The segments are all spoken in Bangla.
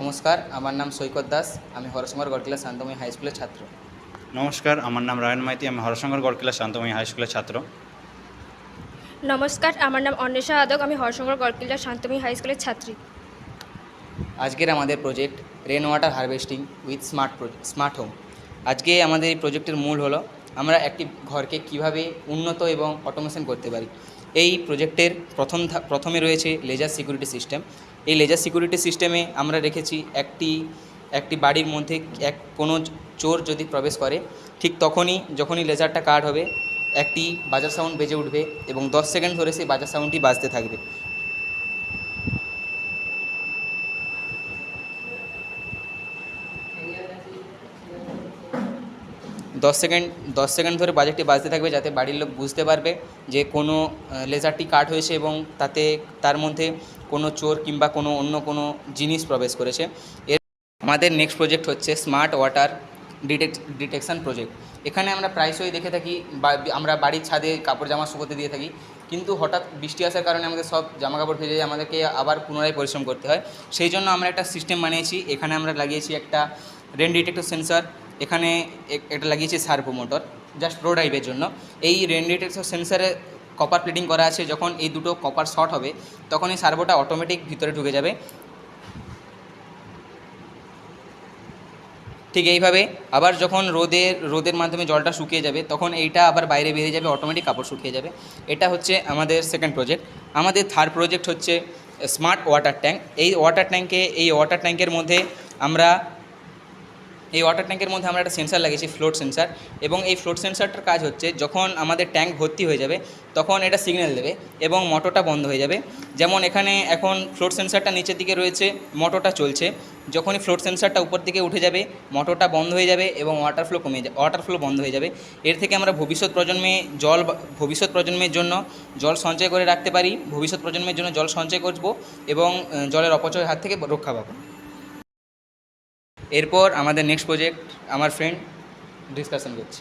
নমস্কার, আমার নাম সৈকত দাস। আমি হরসঙ্গর গড়কিলা শান্তময়ী হাই স্কুলের ছাত্র। নমস্কার, আমার নাম রায়ন মাইতি। আমি হরসঙ্গর গড়কিলা শান্তময়ী হাই স্কুলের ছাত্র। নমস্কার, আমার নাম অন্বেষা আদক। আমি হরসঙ্গর গড়কিলা শান্তময়ী হাই স্কুলের ছাত্রী। আজকের আমাদের project rain water harvesting with smart home. আজকে আমাদের এই প্রজেক্টের মূল হলো আমরা একটি ঘরকে কিভাবে উন্নত এবং অটোমেশন করতে পারি। এই প্রজেক্টের প্রথমে রয়েছে লেজার সিকিউরিটি সিস্টেম। এই লেজার সিকিউরিটি সিস্টেমে আমরা রেখেছি একটি বাড়ির মধ্যে কোনো চোর যদি প্রবেশ করে, ঠিক যখনই লেজারটা কাট হবে, একটি বাজার সাউন্ড বেজে উঠবে এবং 10 সেকেন্ড ধরে সেই বাজার সাউন্ডটি বাজতে থাকবে। দশ সেকেন্ড ধরে বাজারটি বাজতে থাকবে, যাতে বাড়ির লোক বুঝতে পারবে যে কোনো লেজারটি কাট হয়েছে এবং তার মধ্যে কোনো চোর কিংবা অন্য কোনো জিনিস প্রবেশ করেছে। আমাদের নেক্সট প্রজেক্ট হচ্ছে স্মার্ট ওয়াটার ডিটেকশন প্রজেক্ট। এখানে আমরা প্রায়শই দেখে থাকি, আমরা বাড়ির ছাদে কাপড় জামা শুকোতে দিয়ে থাকি, কিন্তু হঠাৎ বৃষ্টি আসার কারণে আমাদের সব জামা কাপড় ভেজে যায়, আমাদেরকে আবার পুনরায় পরিশ্রম করতে হয়। সেই জন্য আমরা একটা সিস্টেম বানিয়েছি। এখানে আমরা লাগিয়েছি একটা রেন ডিটেক্টর সেন্সর, এখানে এটা লাগিয়েছি সার্ভো মোটর, জাস্ট প্রো ড্রাইভের জন্য। এই রেন ডিটেক্টর সেন্সরে কপার প্লেটিং করা আছে। যখন এই দুটো কপার শর্ট হবে, তখন এই সার্ভোটা অটোমেটিক ভিতরে ঢুকে যাবে। ঠিক এইভাবে আবার যখন রোদের মাধ্যমে জলটা শুকিয়ে যাবে, তখন এইটা আবার বাইরে বেরিয়ে যাবে, অটোমেটিক কাপড় শুকিয়ে যাবে। এটা হচ্ছে আমাদের সেকেন্ড প্রজেক্ট। আমাদের থার্ড প্রজেক্ট হচ্ছে স্মার্ট ওয়াটার ট্যাঙ্ক। এই ওয়াটার ট্যাঙ্কের মধ্যে আমরা একটা সেন্সার লাগিয়েছি, ফ্লোট সেন্সার। এবং এই ফ্লোট সেন্সারটার কাজ হচ্ছে, যখন আমাদের ট্যাঙ্ক ভর্তি হয়ে যাবে, তখন এটা সিগন্যাল দেবে এবং মোটরটা বন্ধ হয়ে যাবে। যেমন এখানে এখন ফ্লোট সেন্সারটা নিচের দিকে রয়েছে, মোটরটা চলছে। যখনই ফ্লোট সেন্সারটা উপর দিকে উঠে যাবে, মোটরটা বন্ধ হয়ে যাবে এবং ওয়াটার ফ্লো বন্ধ হয়ে যাবে। এর থেকে আমরা ভবিষ্যৎ প্রজন্মের জন্য জল সঞ্চয় করে রাখতে পারি, ভবিষ্যৎ প্রজন্মের জন্য জল সঞ্চয় করব এবং জলের অপচয়ের হাত থেকে রক্ষা পাবো। এরপর আমাদের নেক্সট প্রজেক্ট আমার ফ্রেন্ড ডিসকাশন করছে।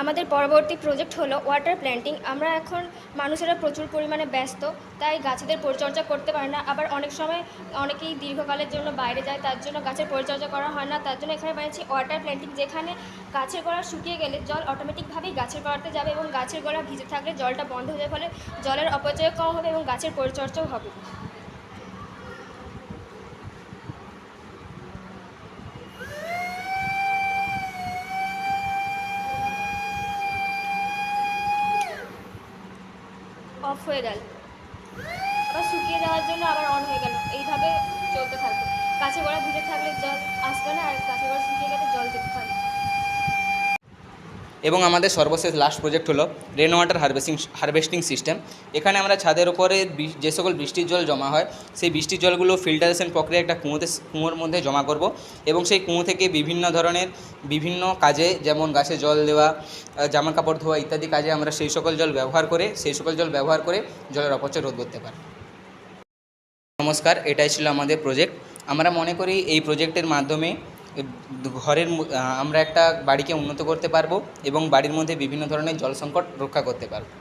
আমাদের পরবর্তী প্রজেক্ট হলো ওয়াটার প্ল্যান্টিং। আমরা এখন মানুষেরা প্রচুর পরিমাণে ব্যস্ত, তাই গাছেদের পরিচর্যা করতে পারে না। আবার অনেক সময় অনেকেই দীর্ঘকালের জন্য বাইরে যায়, তার জন্য গাছের পরিচর্যা করা হয় না। তার জন্য এখানে বানিয়েছি ওয়াটার প্ল্যান্টিং, যেখানে গাছের গোড়া শুকিয়ে গেলে জল অটোমেটিকভাবেই গাছের গোড়াতে যাবে এবং গাছের গোড়া ভিজে থাকলে জলটা বন্ধ হয়ে যাওয়ার ফলে জলের অপচয় কম হবে এবং গাছের পরিচর্যাও হবে। অফ হয়ে গেল, আবার শুকিয়ে যাওয়ার জন্য আবার অন হয়ে গেল। এইভাবে চলতে থাকবে। গাছের গোড়া ভিজে থাকলে জল আসবে না, আর গাছের গোড়া শুকিয়ে গেলে জল যেতে থাকবে। এবং আমাদের সর্বশেষ লাস্ট প্রজেক্ট হলো রেন ওয়াটার হারভেস্টিং সিস্টেম। এখানে আমরা ছাদের ওপরে যে সকল বৃষ্টির জল জমা হয়, সেই বৃষ্টির জলগুলো ফিল্টারেশন প্রক্রিয়া একটা কুয়োর মধ্যে জমা করব এবং সেই কুয়ো থেকে বিভিন্ন কাজে, যেমন গাছে জল দেওয়া, জামা কাপড় ধোয়া ইত্যাদি কাজে আমরা সেই সকল জল ব্যবহার করে জলের অপচয় রোধ করতে পারি। নমস্কার, এটাই ছিল আমাদের প্রজেক্ট। আমরা মনে করি এই প্রজেক্টের মাধ্যমে আমরা একটা বাড়িকে উন্নত করতে পারবো এবং বাড়ির মধ্যে বিভিন্ন ধরনের জল সংকট রক্ষা করতে পারবো।